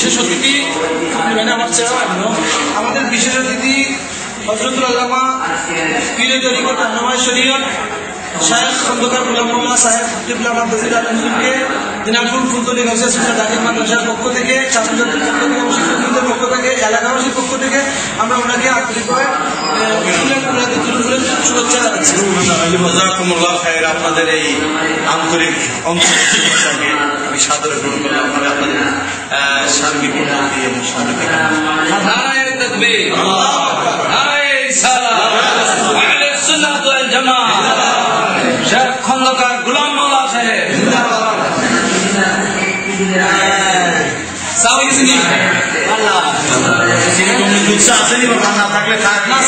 বিশেষ অতিথি আমাদের বিশেষ অতিথি হযরতুল আল্লামা পীরে তরিকত রাহনুমায়ে শরীয়ত শায়েখ খন্দকার গোলাম মোল্লা সাহেব কিবলা মাদ্রাসা আলমকে দিনাজপুর ফুলতলি গাউসিয়া সুন্নাহ দাখিল মাদ্রাসার পক্ষ থেকে, ছাত্রছাত্রীর পক্ষ থেকে এবং শিক্ষকদের পক্ষ থেকে, এলাকাবাসীর পক্ষ থেকে আমরা ওনাকে আন্তরিকভাবে শুভেচ্ছা জানাচ্ছি। জাযাকুমুল্লাহ খায়র। আপনাদের এই আন্তরিক অন্তর্ভুক্তিকে আমি সাদরে গ্রহণ করলাম। আপনাদের সার্বিক উন্নতি এবং সমৃদ্ধি নারায়ে তাকবীর, নারায়ে রিসালাত, আহলে সুন্নাত ওয়াল জামাত, শেখ খন্দকার গোলাম মোল্লা সাহেব সাউইসিনি আল্লাহ যেরকম দুঃখ আছে না থাকলে থাক না